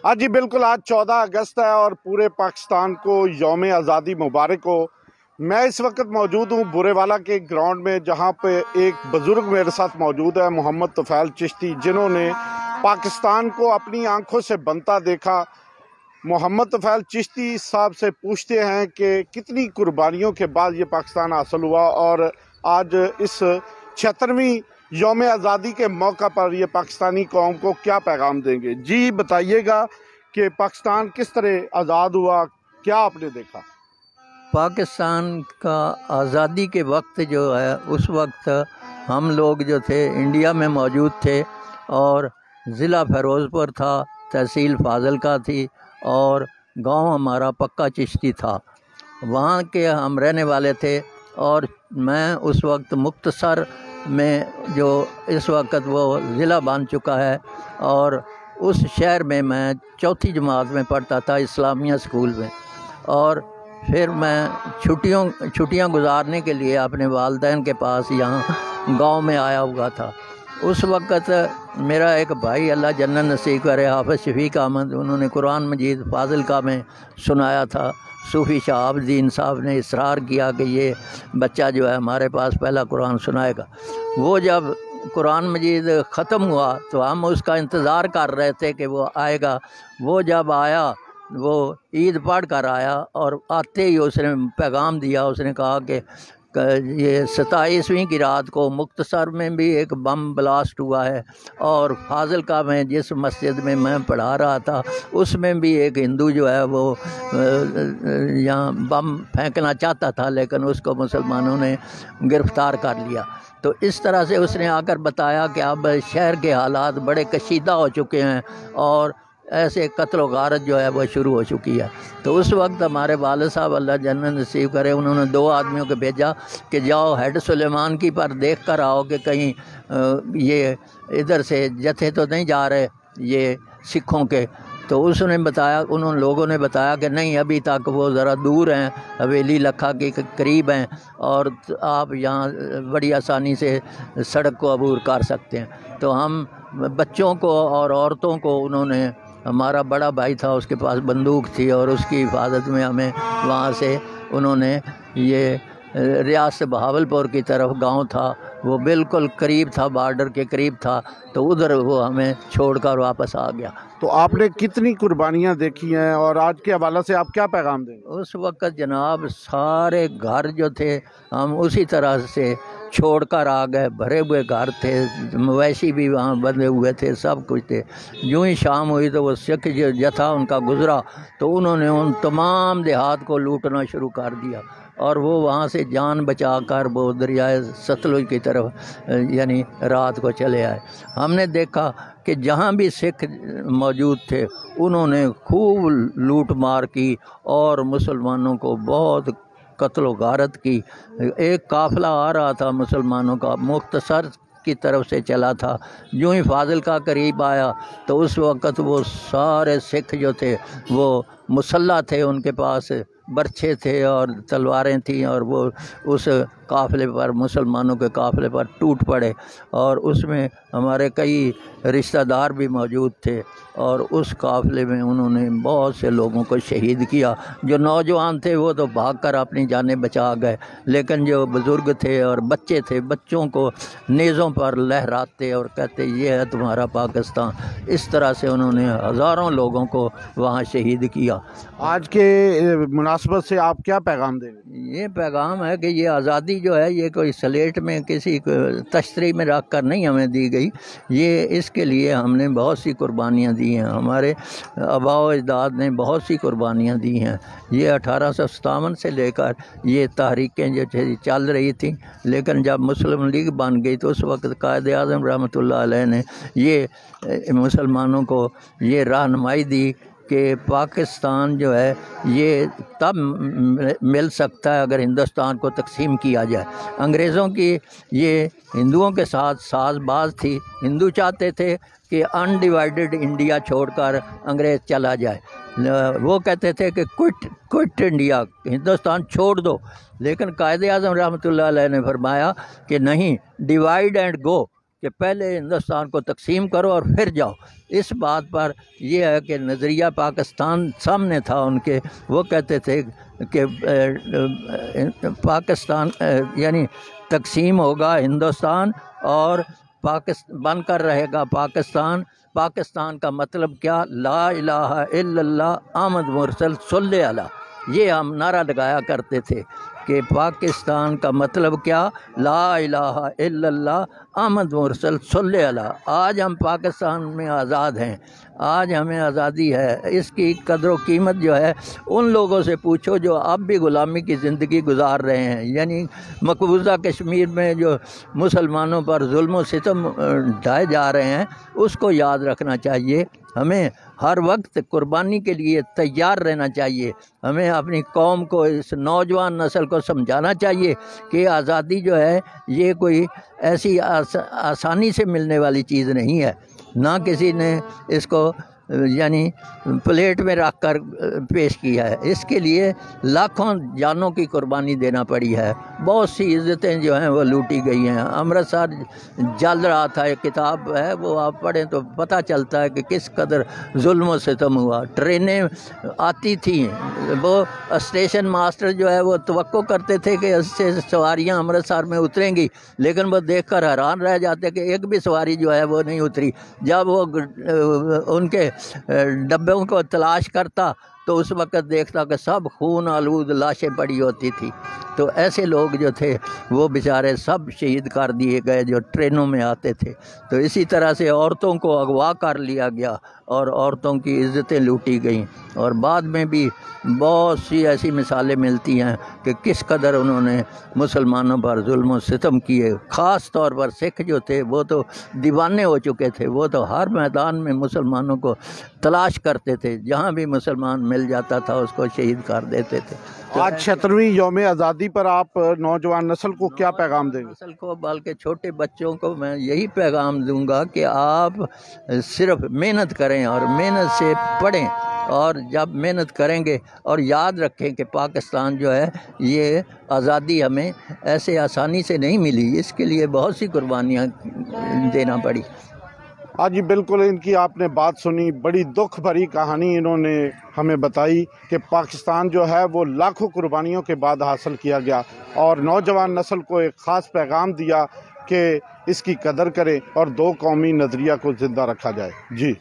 آج جی بالکل آج 14 اگست ہے اور پورے پاکستان کو یوم آزادی مبارک ہو۔ میں اس وقت موجود ہوں برے والا کے گراؤنڈ میں، جہاں پہ ایک بزرگ میرے ساتھ موجود ہے، محمد طفیل چشتی، جنہوں نے پاکستان کو اپنی آنکھوں سے بنتا دیکھا۔ محمد طفیل چشتی صاحب سے پوچھتے ہیں کہ کتنی قربانیوں کے بعد یہ پاکستان حاصل ہوا، اور آج اس 76ویں یوم آزادی کے موقع پر یہ پاکستانی قوم کو کیا پیغام دیں گے؟ جی بتائیے گا کہ پاکستان کس طرح آزاد ہوا، کیا آپ نے دیکھا؟ پاکستان کا آزادی کے وقت جو ہے، اس وقت ہم لوگ جو تھے انڈیا میں موجود تھے، اور ضلع فیروز پور تھا، تحصیل فاضل کا تھی، اور گاؤں ہمارا پکا چشتی تھا۔ وہاں کے ہم رہنے والے تھے، اور میں اس وقت مختصر میں، جو اس وقت وہ ضلع بن چکا ہے، اور اس شہر میں میں 4تھی جماعت میں پڑھتا تھا، اسلامیہ اسکول میں، اور پھر میں چھٹیاں گزارنے کے لیے اپنے والدین کے پاس یہاں گاؤں میں آیا ہوا تھا۔ اس وقت میرا ایک بھائی، اللہ جنت نصیب کرے، حافظ شفیق احمد، انہوں نے قرآن مجید فاضل میں سنایا تھا۔ صوفی شہاب الدین صاحب نے اصرار کیا کہ یہ بچہ جو ہے ہمارے پاس پہلا قرآن سنائے گا۔ وہ جب قرآن مجید ختم ہوا تو ہم اس کا انتظار کر رہے تھے کہ وہ آئے گا۔ وہ جب آیا، وہ عید پڑھ کر آیا، اور آتے ہی اس نے پیغام دیا۔ اس نے کہا کہ یہ 27ویں کی رات کو مختصر میں بھی ایک بم بلاسٹ ہوا ہے، اور فاضل میں جس مسجد میں میں پڑھا رہا تھا، اس میں بھی ایک ہندو جو ہے وہ یہاں بم پھینکنا چاہتا تھا، لیکن اس کو مسلمانوں نے گرفتار کر لیا۔ تو اس طرح سے اس نے آ کر بتایا کہ اب شہر کے حالات بڑے کشیدہ ہو چکے ہیں، اور ایسے قتل و غارت جو ہے وہ شروع ہو چکی ہے۔ تو اس وقت ہمارے والد صاحب، اللہ جنت نصیب کرے، انہوں نے 2 آدمیوں کو بھیجا کہ جاؤ ہیڈ سلیمان کی پر دیکھ کر آؤ کہ کہیں یہ ادھر سے جتھے تو نہیں جا رہے یہ سکھوں کے۔ تو اس نے بتایا، لوگوں نے بتایا کہ نہیں، ابھی تک وہ ذرا دور ہیں، حویلی لکھا کے قریب ہیں، اور آپ یہاں بڑی آسانی سے سڑک کو عبور کر سکتے ہیں۔ تو ہم بچوں کو اور عورتوں کو، انہوں نے، ہمارا بڑا بھائی تھا، اس کے پاس بندوق تھی، اور اس کی حفاظت میں ہمیں وہاں سے انہوں نے، یہ ریاست بہاولپور کی طرف گاؤں تھا، وہ بالکل قریب تھا، بارڈر کے قریب تھا، تو ادھر وہ ہمیں چھوڑ کر واپس آ گیا۔ تو آپ نے کتنی قربانیاں دیکھی ہیں، اور آج کے حوالے سے آپ کیا پیغام دیں گے؟ اس وقت جناب سارے گھر جو تھے ہم اسی طرح سے چھوڑ کر آ گئے، بھرے ہوئے گھر تھے، مویشی بھی وہاں بندھے ہوئے تھے، سب کچھ تھے۔ یوں ہی شام ہوئی تو وہ سکھ جو جتھا ان کا گزرا، تو انہوں نے ان تمام دیہات کو لوٹنا شروع کر دیا، اور وہ وہاں سے جان بچا کر وہ دریائے ستلج کی طرف یعنی رات کو چلے آئے۔ ہم نے دیکھا کہ جہاں بھی سکھ موجود تھے، انہوں نے خوب لوٹ مار کی، اور مسلمانوں کو بہت قتل و غارت کی۔ ایک قافلہ آ رہا تھا مسلمانوں کا، مختصر کی طرف سے چلا تھا، یوں ہی فاضل کا قریب آیا، تو اس وقت وہ سارے سکھ جو تھے وہ مسلح تھے، ان کے پاس برچھے تھے اور تلواریں تھیں، اور وہ اس قافلے پر، مسلمانوں کے قافلے پر ٹوٹ پڑے، اور اس میں ہمارے کئی رشتہ دار بھی موجود تھے، اور اس قافلے میں انہوں نے بہت سے لوگوں کو شہید کیا۔ جو نوجوان تھے وہ تو بھاگ کر اپنی جانیں بچا گئے، لیکن جو بزرگ تھے اور بچے تھے، بچوں کو نیزوں پر لہراتے اور کہتے یہ ہے تمہارا پاکستان۔ اس طرح سے انہوں نے ہزاروں لوگوں کو وہاں شہید کیا۔ آج کے مناسبت سے آپ کیا پیغام دیں گے؟ یہ پیغام ہے کہ یہ آزادی جو ہے، یہ کوئی سلیٹ میں کسی تشتری میں رکھ کر نہیں ہمیں دی گئی، یہ اس کے لیے ہم نے بہت سی قربانیاں دی ہیں، ہمارے آباء و اجداد نے بہت سی قربانیاں دی ہیں۔ یہ 1857 سے لے کر یہ تحریکیں جو چل رہی تھیں، لیکن جب مسلم لیگ بن گئی تو اس وقت قائد اعظم رحمۃ اللہ علیہ نے یہ مسلمانوں کو یہ رہنمائی دی کہ پاکستان جو ہے یہ تب مل سکتا ہے اگر ہندوستان کو تقسیم کیا جائے۔ انگریزوں کی یہ ہندوؤں کے ساتھ ساز باز تھی، ہندو چاہتے تھے کہ انڈیوائیڈڈ انڈیا چھوڑ کر انگریز چلا جائے، وہ کہتے تھے کہ کوئٹ انڈیا، ہندوستان چھوڑ دو، لیکن قائد اعظم رحمۃ اللہ علیہ نے فرمایا کہ نہیں، ڈیوائیڈ اینڈ گو، کہ پہلے ہندوستان کو تقسیم کرو اور پھر جاؤ. اس بات پر یہ ہے کہ نظریہ پاکستان سامنے تھا ان کے. وہ کہتے تھے کہ پاکستان یعنی تقسیم ہوگا ہندوستان اور بن کر رہے گا پاکستان. پاکستان کا مطلب کیا؟ لا الہ الا اللہ احمد مرسل صلی اللہ. یہ ہم نعرہ لگایا کرتے تھے کہ پاکستان کا مطلب کیا؟ لا الہ الا اللہ احمد مرسل صلی اللہ. آج ہم پاکستان میں آزاد ہیں، آج ہمیں آزادی ہے. اس کی قدر و قیمت جو ہے ان لوگوں سے پوچھو جو اب بھی غلامی کی زندگی گزار رہے ہیں. یعنی مقبوضہ کشمیر میں جو مسلمانوں پر ظلم و ستم ڈھائے جا رہے ہیں، اس کو یاد رکھنا چاہیے. ہمیں ہر وقت قربانی کے لیے تیار رہنا چاہیے. ہمیں اپنی قوم کو، اس نوجوان نسل کو سمجھانا چاہیے کہ آزادی جو ہے یہ کوئی ایسی آسانی سے ملنے والی چیز نہیں ہے. نہ کسی نے اس کو یعنی پلیٹ میں رکھ کر پیش کیا ہے. اس کے لیے لاکھوں جانوں کی قربانی دینا پڑی ہے. بہت سی عزتیں جو ہیں وہ لوٹی گئی ہیں. امرتسر جل رہا تھا، ایک کتاب ہے وہ آپ پڑھیں تو پتہ چلتا ہے کہ کس قدر ظلم و ستم ہوا. ٹرینیں آتی تھیں، وہ اسٹیشن ماسٹر جو ہے وہ توقع کرتے تھے کہ اس سے سواریاں امرتسر میں اتریں گی، لیکن وہ دیکھ کر حیران رہ جاتے کہ ایک بھی سواری جو ہے وہ نہیں اتری. جب وہ ان کے ڈبوں کو تلاش کرتا تو اس وقت دیکھتا کہ سب خون آلود لاشیں پڑی ہوتی تھی. تو ایسے لوگ جو تھے وہ بیچارے سب شہید کر دیے گئے جو ٹرینوں میں آتے تھے. تو اسی طرح سے عورتوں کو اغوا کر لیا گیا اور عورتوں کی عزتیں لوٹی گئیں. اور بعد میں بھی بہت سی ایسی مثالیں ملتی ہیں کہ کس قدر انہوں نے مسلمانوں پر ظلم و ستم کیے. خاص طور پر سکھ جو تھے وہ تو دیوانے ہو چکے تھے. وہ تو ہر میدان میں مسلمانوں کو تلاش کرتے تھے، جہاں بھی مسلمان مل جاتا تھا اس کو شہید کر دیتے تھے. آج 76ویں یوم آزادی پر آپ نوجوان نسل کو کیا پیغام دیں گے؟ نسل کو بلکہ چھوٹے بچوں کو میں یہی پیغام دوں گا کہ آپ صرف محنت کریں اور محنت سے پڑھیں. اور جب محنت کریں گے اور یاد رکھیں کہ پاکستان جو ہے یہ آزادی ہمیں ایسے آسانی سے نہیں ملی، اس کے لیے بہت سی قربانیاں دینا پڑی. ہاں جی بالکل، ان کی آپ نے بات سنی. بڑی دکھ بھری کہانی انہوں نے ہمیں بتائی کہ پاکستان جو ہے وہ لاکھوں قربانیوں کے بعد حاصل کیا گیا، اور نوجوان نسل کو ایک خاص پیغام دیا کہ اس کی قدر کریں اور دو قومی نظریہ کو زندہ رکھا جائے. جی